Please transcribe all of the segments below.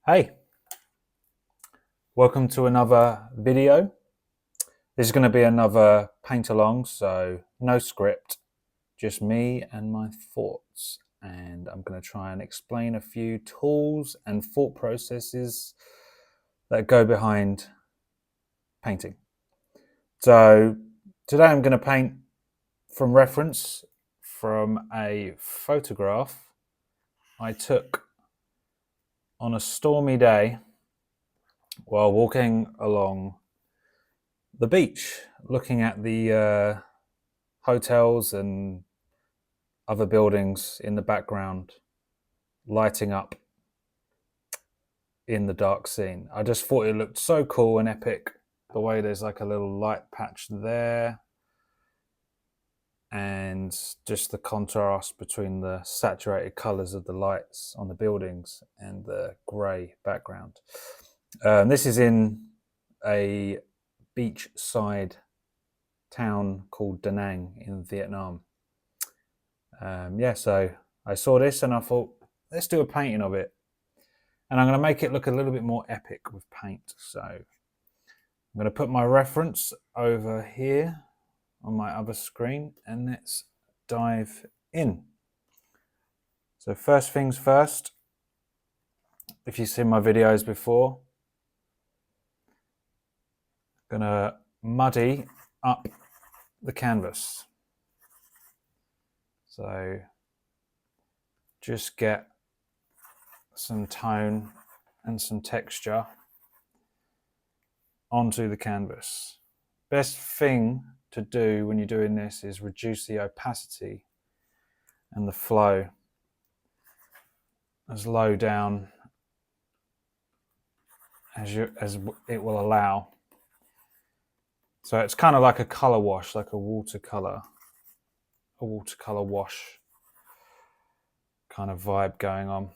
Hey, welcome to another video. This is going to be another paint along, so no script, just me and my thoughts. And I'm going to try and explain a few tools and thought processes that go behind painting. So today I'm going to paint from reference from a photograph I took on a stormy day while walking along the beach, looking at the hotels and other buildings in the background lighting up in the dark scene. I just thought it looked so cool and epic, the way there's like a little light patch there, and just the contrast between the saturated colors of the lights on the buildings and the grey background. This is in a beachside town called Da Nang in Vietnam. So I saw this and I thought, let's do a painting of it. And I'm going to make it look a little bit more epic with paint. So I'm going to put my reference over here on my other screen and let's dive in. So first things first, if you've seen my videos before, I'm going to muddy up the canvas. So just get some tone and some texture onto the canvas. Best thing to do when you're doing this is reduce the opacity and the flow as low down as it will allow. So it's kind of like a color wash, like a watercolor wash kind of vibe going on.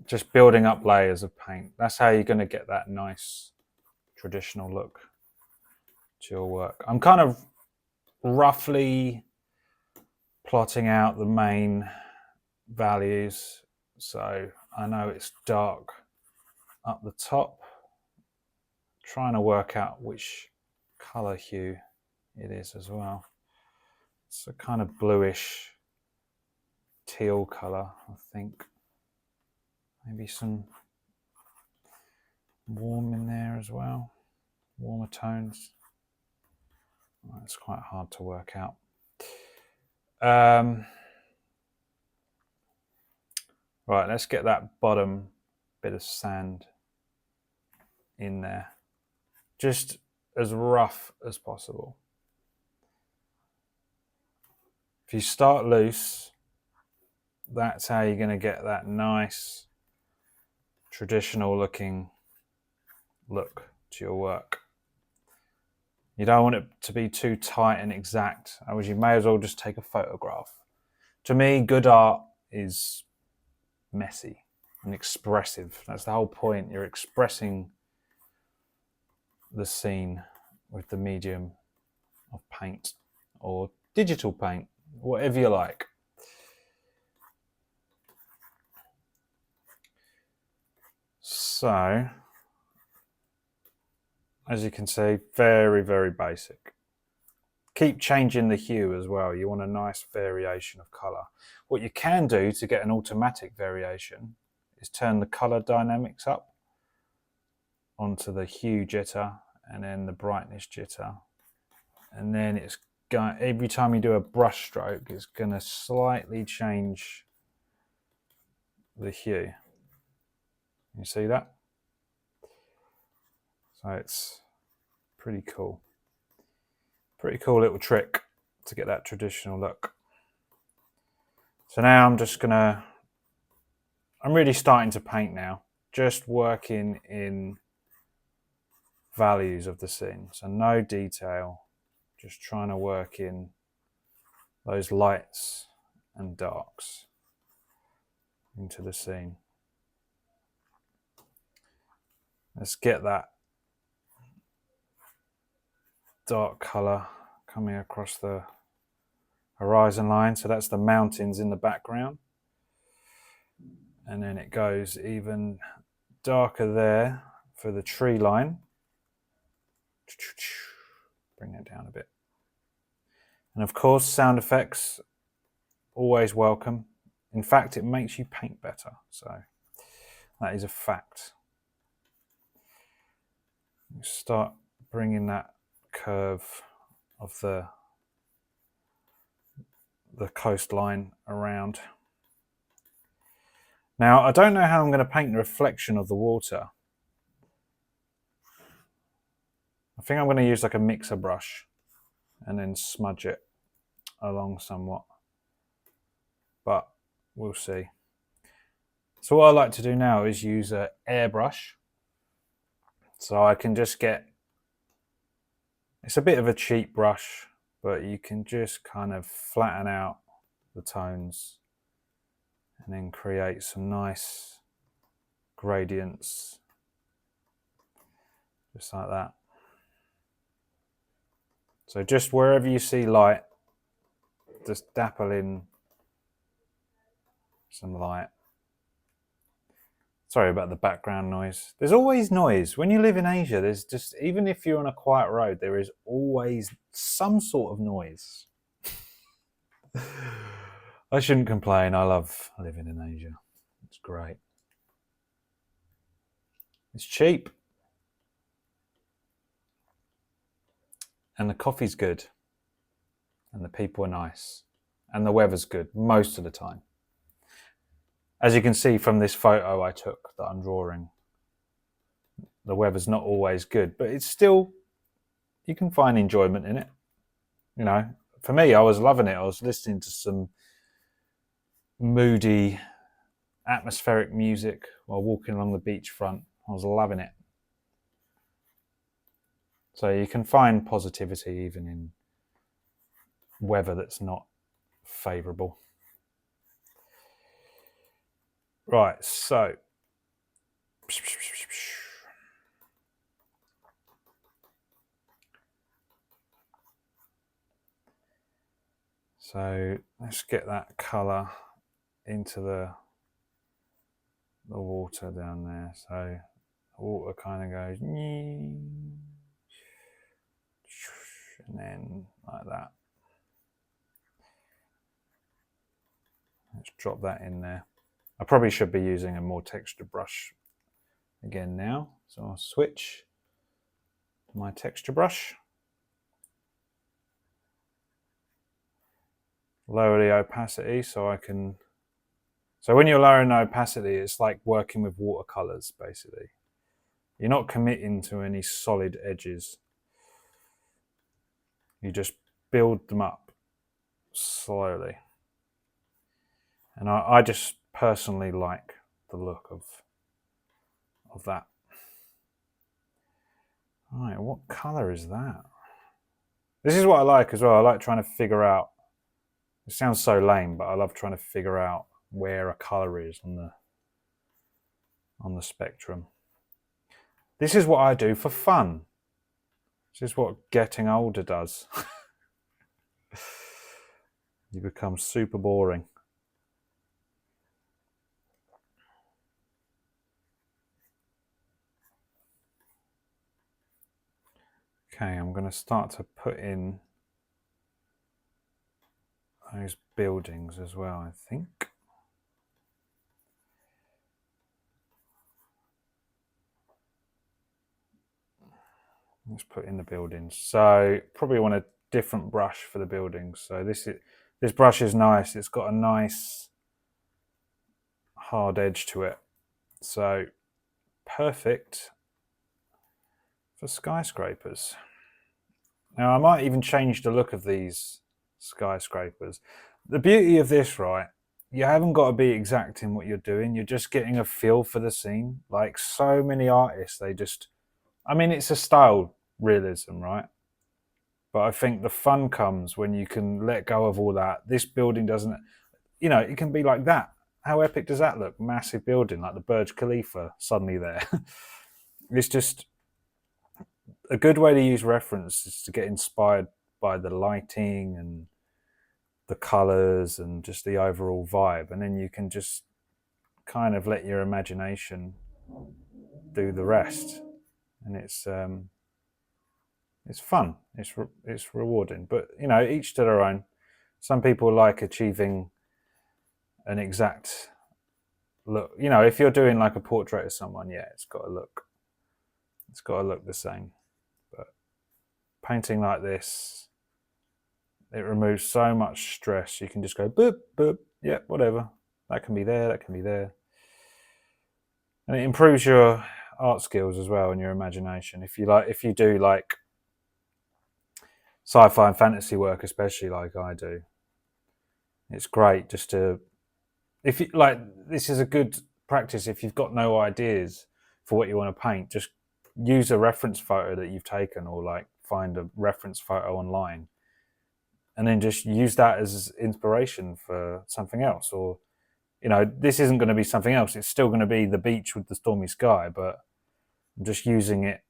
Just building up layers of paint. That's how you're going to get that nice traditional look to your work. I'm kind of roughly plotting out the main values, so I know it's dark up the top, trying to work out which color hue it is as well. It's a kind of bluish teal color, I think. Maybe some warm in there as well, warmer tones. It's quite hard to work out. Right, let's get that bottom bit of sand in there, just as rough as possible. If you start loose, that's how you're going to get that nice traditional looking look to your work. You don't want it to be too tight and exact, otherwise you may as well just take a photograph. To me, good art is messy and expressive. That's the whole point. You're expressing the scene with the medium of paint or digital paint, whatever you like. So, as you can see, very, very basic. Keep changing the hue as well. You want a nice variation of color. What you can do to get an automatic variation is turn the color dynamics up onto the hue jitter and then the brightness jitter. And then it's going, every time you do a brush stroke, it's going to slightly change the hue. You see that? So it's pretty cool. Pretty cool little trick to get that traditional look. So now I'm really starting to paint now, just working in values of the scene. So no detail, just trying to work in those lights and darks into the scene. Let's get that dark color coming across the horizon line. So that's the mountains in the background. And then it goes even darker there for the tree line. Bring it down a bit. And of course, sound effects, always welcome. In fact, it makes you paint better. So that is a fact. You start bringing that curve of the coastline around. Now, I don't know how I'm going to paint the reflection of the water. I think I'm going to use like a mixer brush and then smudge it along somewhat, but we'll see. So what I like to do now is use an airbrush, so I can just get, it's a bit of a cheap brush, but you can just kind of flatten out the tones and then create some nice gradients, just like that. So just wherever you see light, just dapple in some light. Sorry about the background noise. There's always noise. When you live in Asia, there's just, even if you're on a quiet road, there is always some sort of noise. I shouldn't complain. I love living in Asia. It's great. It's cheap. And the coffee's good. And the people are nice. And the weather's good most of the time. As you can see from this photo I took that I'm drawing, the weather's not always good, but it's still, you can find enjoyment in it. You know, for me, I was loving it. I was listening to some moody, atmospheric music while walking along the beachfront. I was loving it. So you can find positivity even in weather that's not favourable. Right, so let's get that colour into the water down there. So the water kind of goes, and then like that. Let's drop that in there. I probably should be using a more textured brush again now. So I'll switch to my texture brush. Lower the opacity so I can... So when you're lowering the opacity, it's like working with watercolors, basically. You're not committing to any solid edges. You just build them up slowly. And I just personally like the look of that. All right, what color is that? This is what I like as well. I like trying to figure out, it sounds so lame, but I love trying to figure out where a color is on the spectrum. This is what I do for fun. This is what getting older does. You become super boring. Okay, I'm going to start to put in those buildings as well, I think. Let's put in the buildings. So probably want a different brush for the buildings. So this brush is nice. It's got a nice hard edge to it. So perfect for skyscrapers. Now I might even change the look of these skyscrapers. The beauty of this, right, you haven't got to be exact in what you're doing. You're just getting a feel for the scene. Like so many artists, they just, I mean, it's a style realism, right? But I think the fun comes when you can let go of all that. This building doesn't, you know, it can be like that. How epic does that look? Massive building like the Burj Khalifa suddenly there. It's just a good way to use reference is to get inspired by the lighting and the colors and just the overall vibe, and then you can just kind of let your imagination do the rest, and it's fun. It's rewarding. But you know, each to their own. Some people like achieving an exact look. You know, if you're doing like a portrait of someone, yeah, it's got to look the same. But painting like this, it removes so much stress. You can just go boop boop, yeah, whatever. That can be there. That can be there. And it improves your art skills as well and your imagination. If you do like sci-fi and fantasy work, especially like I do, it's great just to, if you like, this is a good practice if you've got no ideas for what you want to paint. Just use a reference photo that you've taken, or like find a reference photo online, and then just use that as inspiration for something else. Or, you know, this isn't going to be something else. It's still going to be the beach with the stormy sky, but I'm just using it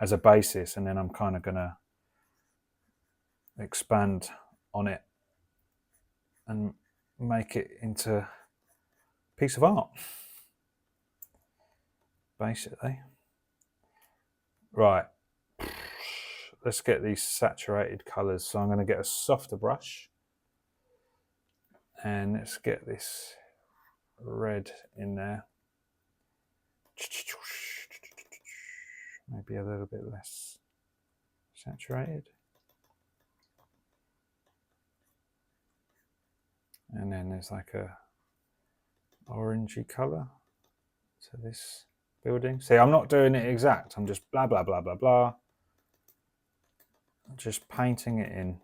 as a basis, and then I'm kind of going to expand on it and make it into a piece of art, basically. Right, let's get these saturated colours. So I'm going to get a softer brush, and let's get this red in there. Maybe a little bit less saturated. And then there's like a orangey colour to this building. See, I'm not doing it exact. I'm just blah, blah, blah, blah, blah. Just painting it in.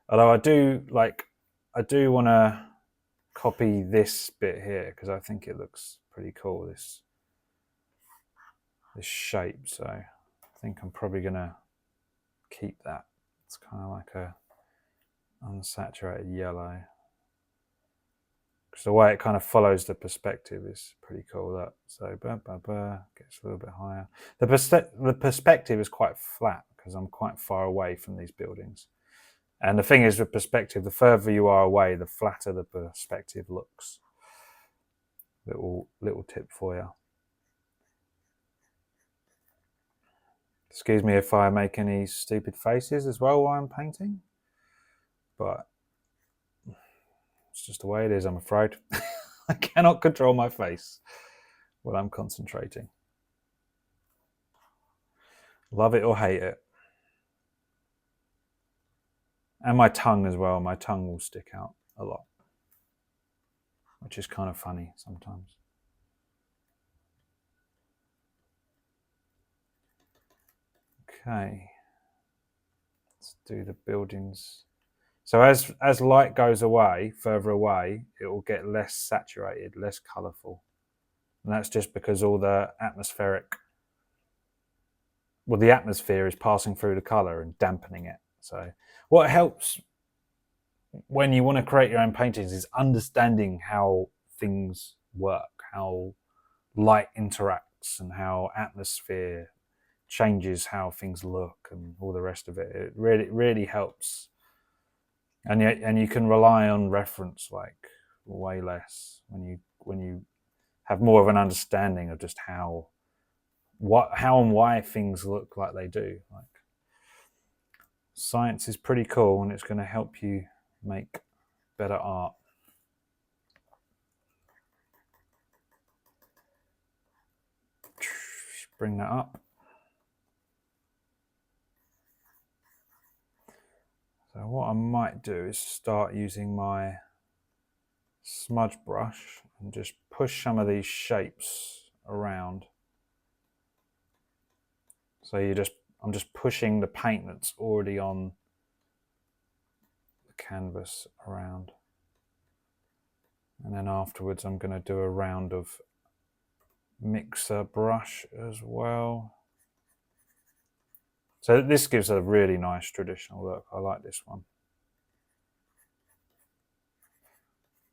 Although I do want to copy this bit here because I think it looks pretty cool, this shape. So I think I'm probably going to keep that. It's kind of like a unsaturated yellow. Because the way it kind of follows the perspective is pretty cool. That so gets a little bit higher. The perspective is quite flat because I'm quite far away from these buildings. And the thing is, with perspective, the further you are away, the flatter the perspective looks. Little tip for you. Excuse me if I make any stupid faces as well while I'm painting, but it's just the way it is, I'm afraid. I cannot control my face while I'm concentrating. Love it or hate it. And my tongue as well. My tongue will stick out a lot, which is kind of funny sometimes. Okay, let's do the buildings. So as light goes away, further away, it will get less saturated, less colourful. And that's just because all the the atmosphere is passing through the colour and dampening it. So what helps when you want to create your own paintings is understanding how things work, how light interacts, and how atmosphere changes how things look, and all the rest of it. It really helps. And you can rely on reference like way less when you have more of an understanding of just how and why things look like they do. Like, science is pretty cool, and it's going to help you make better art. Bring that up. So what I might do is start using my smudge brush and just push some of these shapes around. So I'm just pushing the paint that's already on the canvas around. And then afterwards I'm going to do a round of mixer brush as well. So this gives a really nice traditional look. I like this one.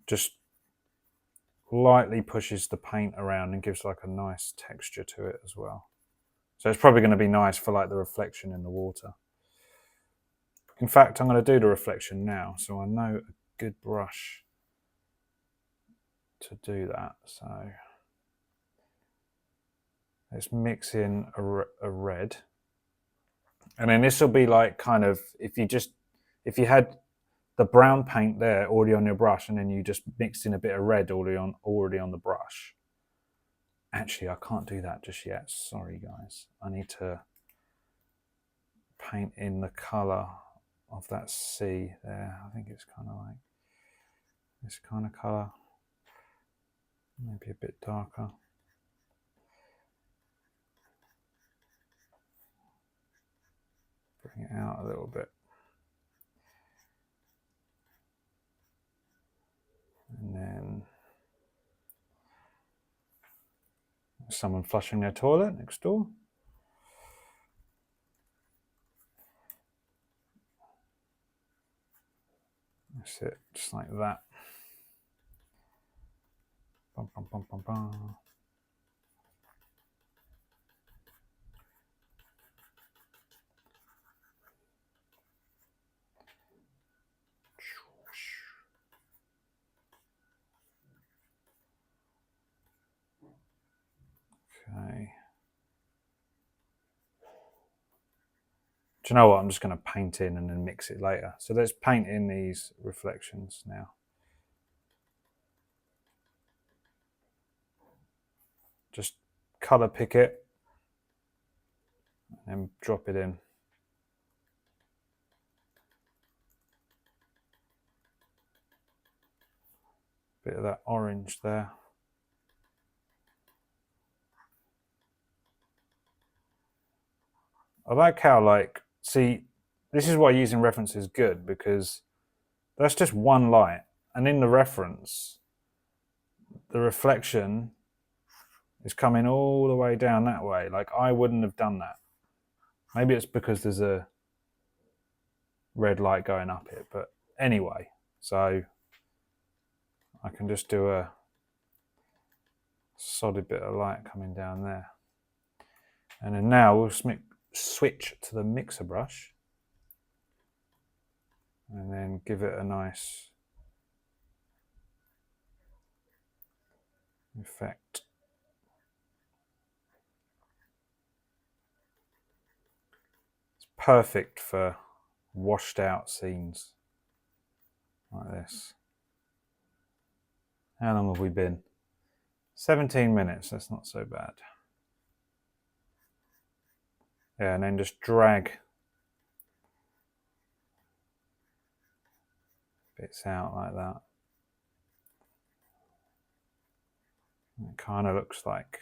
Just lightly pushes the paint around and gives like a nice texture to it as well. So it's probably going to be nice for like the reflection in the water. In fact, I'm going to do the reflection now, so I know a good brush to do that. So let's mix in a red. And then this will be like kind of, if you had the brown paint there already on your brush and then you just mixed in a bit of red already on the brush. Actually, I can't do that just yet. Sorry, guys. I need to paint in the color of that sea there. I think it's kind of like this kind of color, maybe a bit darker. Bring it out a little bit. And then someone flushing their toilet next door. That's it, just like that. Bum, bum, bum, bum, bum. Okay. Do you know what? I'm just going to paint in and then mix it later. So let's paint in these reflections now. Just color pick it and drop it in. Bit of that orange there. I like how, like, see, this is why using reference is good, because that's just one light, and in the reference, the reflection is coming all the way down that way. Like, I wouldn't have done that. Maybe it's because there's a red light going up it, but anyway, so I can just do a solid bit of light coming down there. And then now we'll switch to the mixer brush and then give it a nice effect. It's perfect for washed out scenes like this. How long have we been? 17 minutes, that's not so bad. Yeah, and then just drag bits out like that. It kind of looks like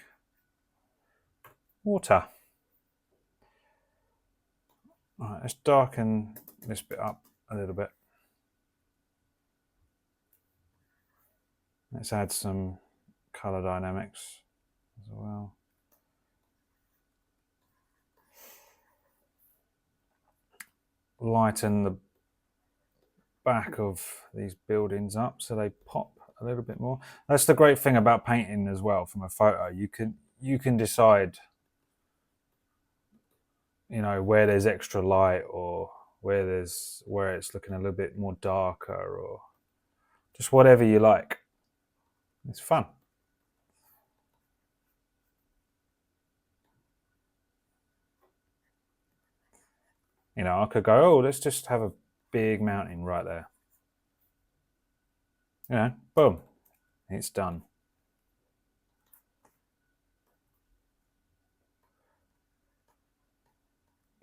water. All right, let's darken this bit up a little bit. Let's add some color dynamics as well. Lighten the back of these buildings up so they pop a little bit more. That's the great thing about painting as well from a photo. You can decide, you know, where there's extra light or where it's looking a little bit more darker, or just whatever you like. It's fun. You know, I could go, oh, let's just have a big mountain right there. You know, boom, it's done.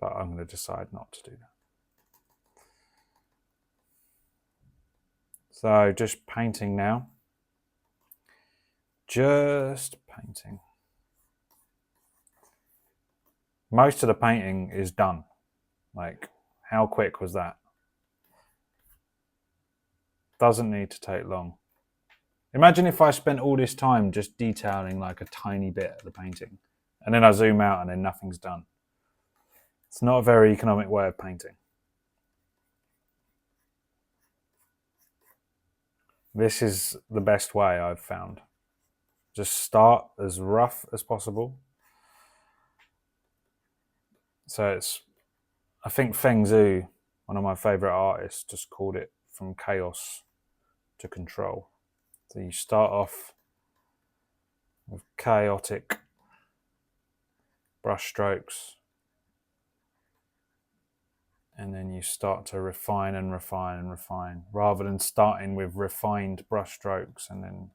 But I'm going to decide not to do that. So just painting now. Just painting. Most of the painting is done. Like, how quick was that? Doesn't need to take long. Imagine if I spent all this time just detailing like a tiny bit of the painting, and then I zoom out and then nothing's done. It's not a very economic way of painting. This is the best way I've found. Just start as rough as possible. So it's, I think Feng Zhu, one of my favorite artists, just called it from chaos to control. So you start off with chaotic brush strokes, and then you start to refine and refine and refine, rather than starting with refined brush strokes and then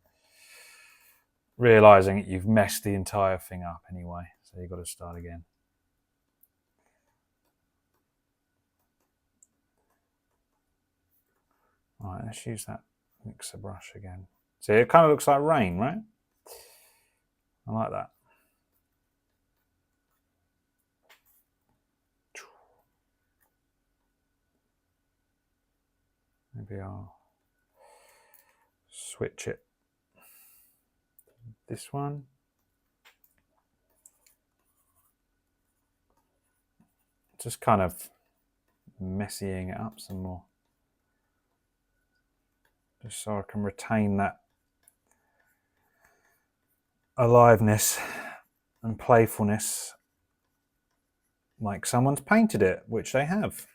realizing that you've messed the entire thing up anyway. So you've got to start again. All right, let's use that mixer brush again. See, it kind of looks like rain, right? I like that. Maybe I'll switch it. This one. Just kind of messying it up some more. Just so I can retain that aliveness and playfulness like someone's painted it, which they have.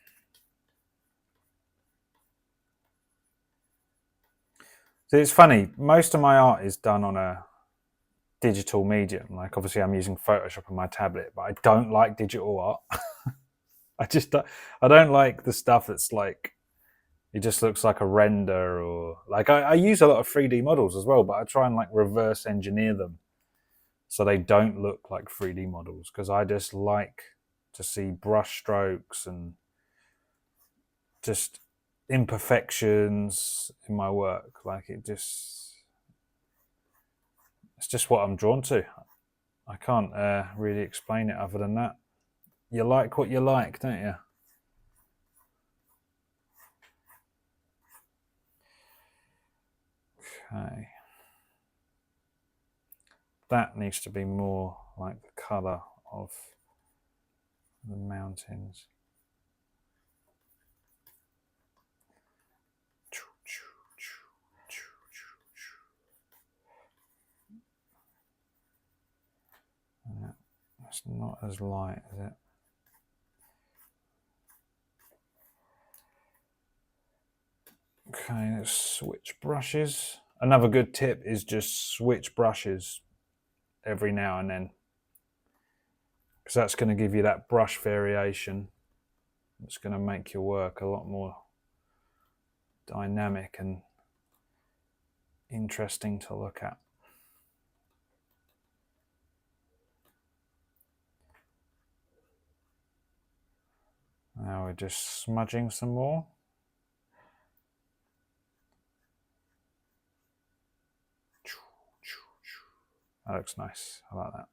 So it's funny, most of my art is done on a digital medium. Like obviously I'm using Photoshop on my tablet, but I don't like digital art. I don't like the stuff that's like, it just looks like a render, or like I use a lot of 3D models as well, but I try and like reverse engineer them so they don't look like 3D models, because I just like to see brush strokes and just imperfections in my work. Like it's just what I'm drawn to. I can't really explain it other than that. You like what you like, don't you? Okay. That needs to be more like the colour of the mountains. That's not as light, is it? Okay, let's switch brushes. Another good tip is just switch brushes every now and then, because that's going to give you that brush variation. It's going to make your work a lot more dynamic and interesting to look at. Now we're just smudging some more. That looks nice. I like that.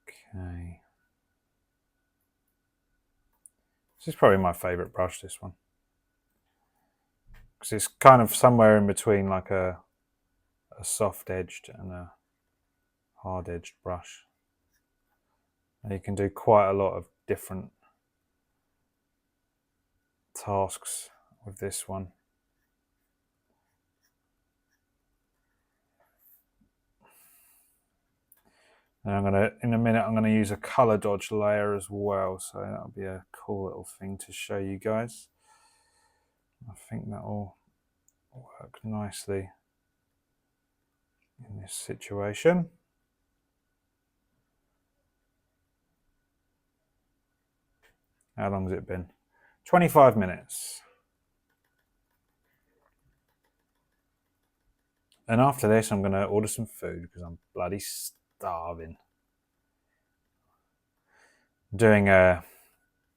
Okay. This is probably my favourite brush, this one. Because it's kind of somewhere in between like a soft-edged and a hard-edged brush. And you can do quite a lot of different tasks with this one. And in a minute, I'm gonna use a color dodge layer as well. So that'll be a cool little thing to show you guys. I think that will work nicely in this situation. How long has it been? 25 minutes. And after this, I'm gonna order some food because I'm bloody starving. I'm doing a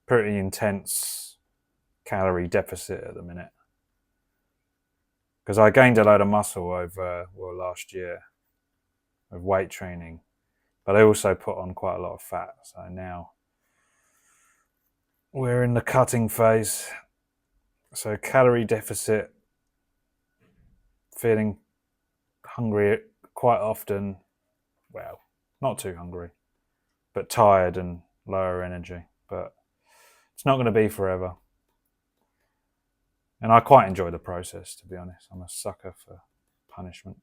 pretty intense calorie deficit at the minute, because I gained a load of muscle over last year with weight training, but I also put on quite a lot of fat. So now we're in the cutting phase. So calorie deficit, feeling hungry quite often. Well, not too hungry, but tired and lower energy. But it's not going to be forever. And I quite enjoy the process, to be honest. I'm a sucker for punishment.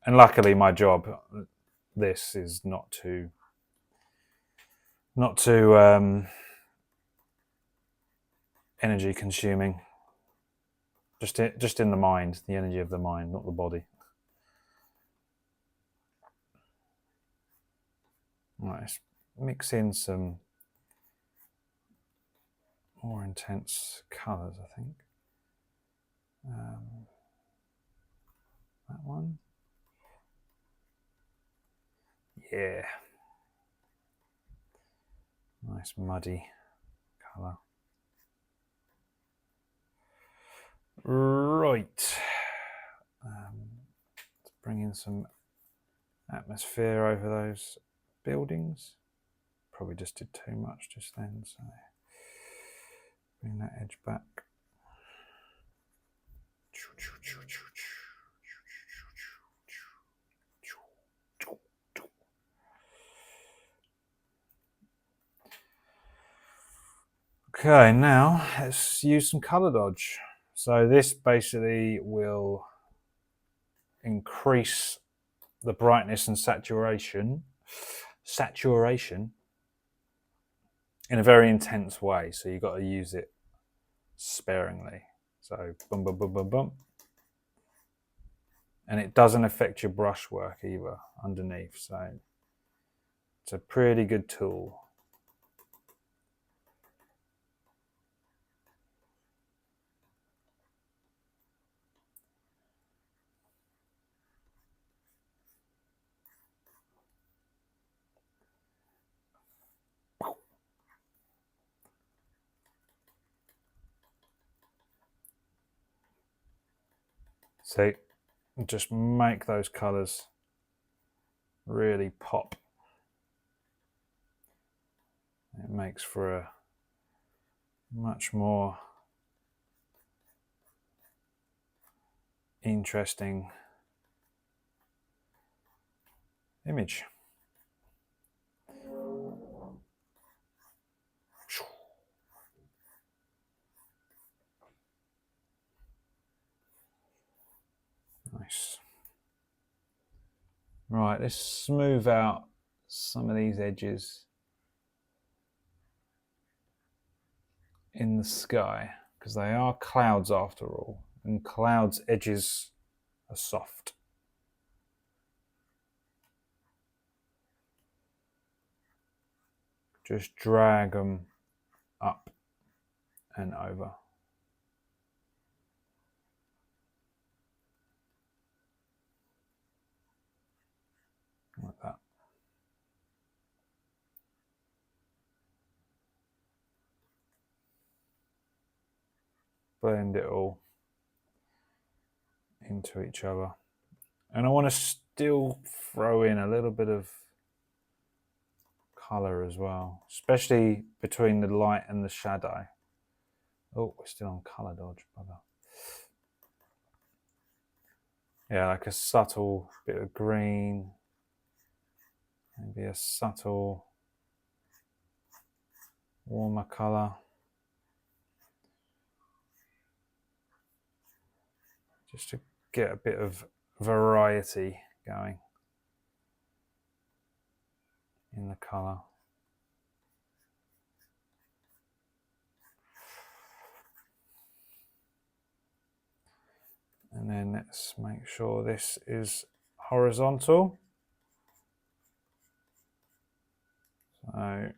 And luckily my job, this is not too energy consuming. Just in the mind, the energy of the mind, not the body. Right, let's mix in some more intense colours, I think. That one. Yeah. Nice muddy colour. Right. Let's bring in some atmosphere over those buildings. Probably just did too much just then, so bring that edge back. Okay, now let's use some color dodge. So this basically will increase the brightness and saturation in a very intense way. So you've got to use it sparingly. So boom, boom, boom, boom, boom. And it doesn't affect your brush work either underneath. So it's a pretty good tool. See, just make those colours really pop. It makes for a much more interesting image. Nice. Right, let's smooth out some of these edges in the sky, because they are clouds after all, and clouds' edges are soft. Just drag them up and over. Like that. Blend it all into each other. And I want to still throw in a little bit of colour as well, especially between the light and the shadow. Oh, we're still on colour dodge, brother. Yeah, like a subtle bit of green, maybe a subtle warmer colour. Just to get a bit of variety going in the colour. And then let's make sure this is horizontal. So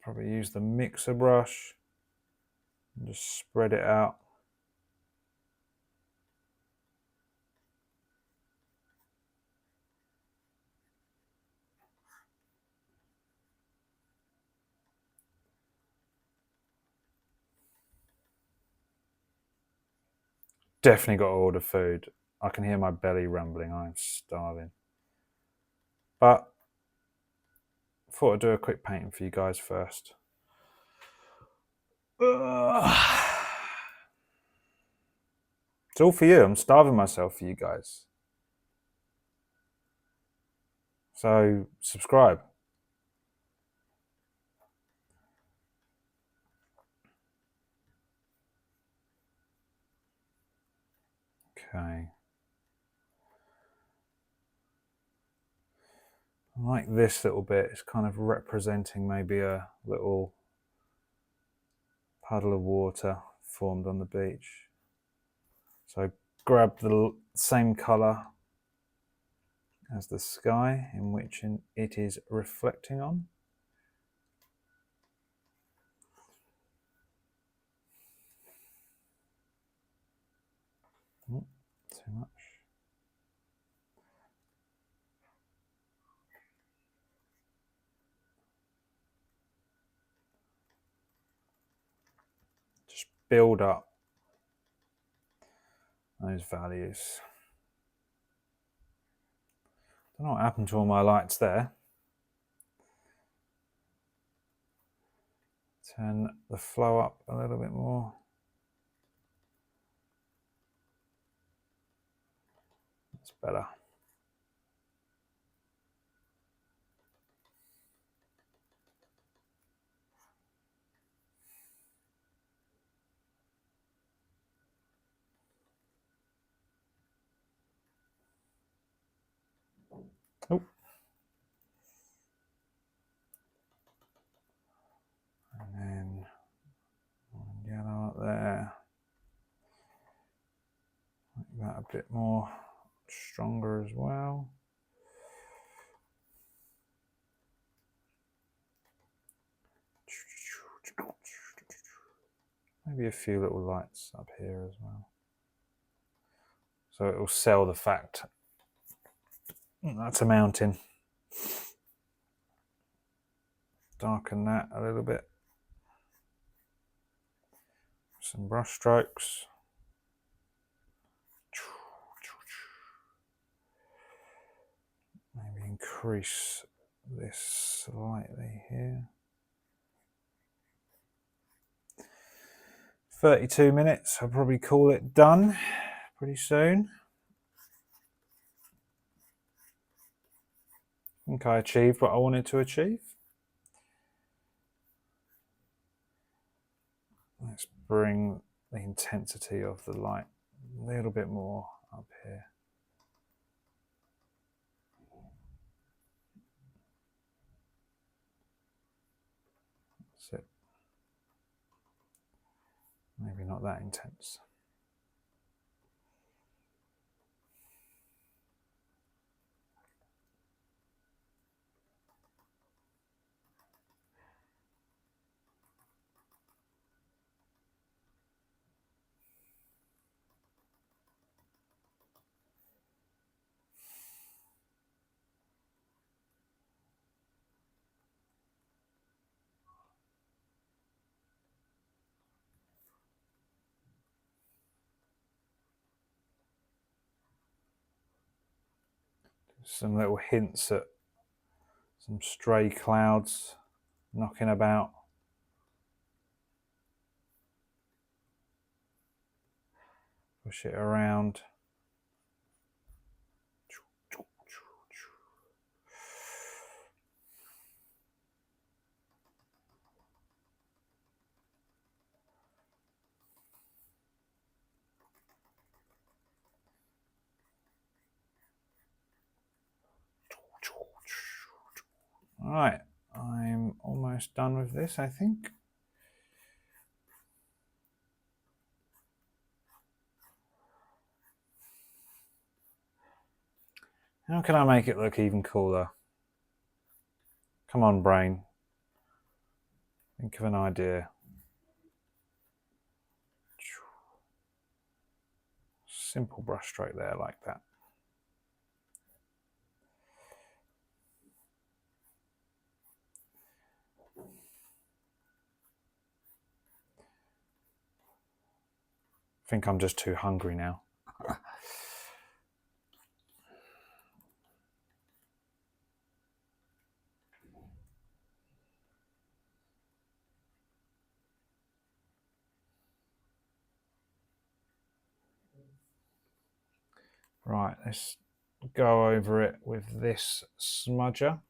probably use the mixer brush and just spread it out. Definitely got to order food. I can hear my belly rumbling. I'm starving. But I thought I'd do a quick painting for you guys first. It's all for you. I'm starving myself for you guys. So subscribe. Okay. I like this little bit. It's kind of representing maybe a little puddle of water formed on the beach. So grab the same colour as the sky in which it is reflecting on. Too much. Just build up those values. Don't know what happened to all my lights there. Turn the flow up a little bit more. That's better. Oh. And then yellow up there. Make that a bit more stronger as well. Maybe a few little lights up here as well. So it will sell the fact that's a mountain. Darken that a little bit. Some brush strokes. Maybe increase this slightly here. 32 minutes, I'll probably call it done pretty soon. I think I achieved what I wanted to achieve. Let's bring the intensity of the light a little bit more up here. That's it. Maybe not that intense. Some little hints at some stray clouds knocking about. Push it around. Right, I'm almost done with this, I think. How can I make it look even cooler? Come on, brain. Think of an idea. Simple brush stroke there, like that. I think I'm just too hungry now. Right, let's go over it with this smudger.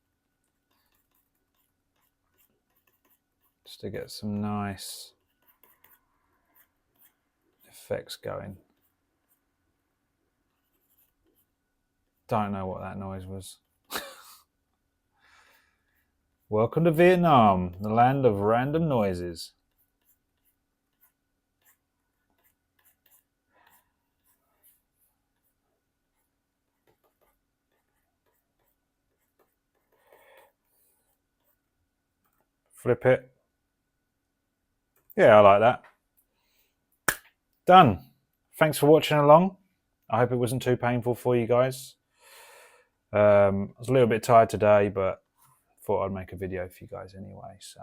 Just to get some nice effects going. Don't know what that noise was. Welcome to Vietnam, the land of random noises. Flip it. Yeah, I like that. Done. Thanks for watching along. I hope it wasn't too painful for you guys. I was a little bit tired today, but thought I'd make a video for you guys anyway. So,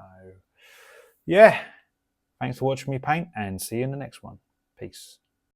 yeah. Thanks for watching me paint, and see you in the next one. Peace.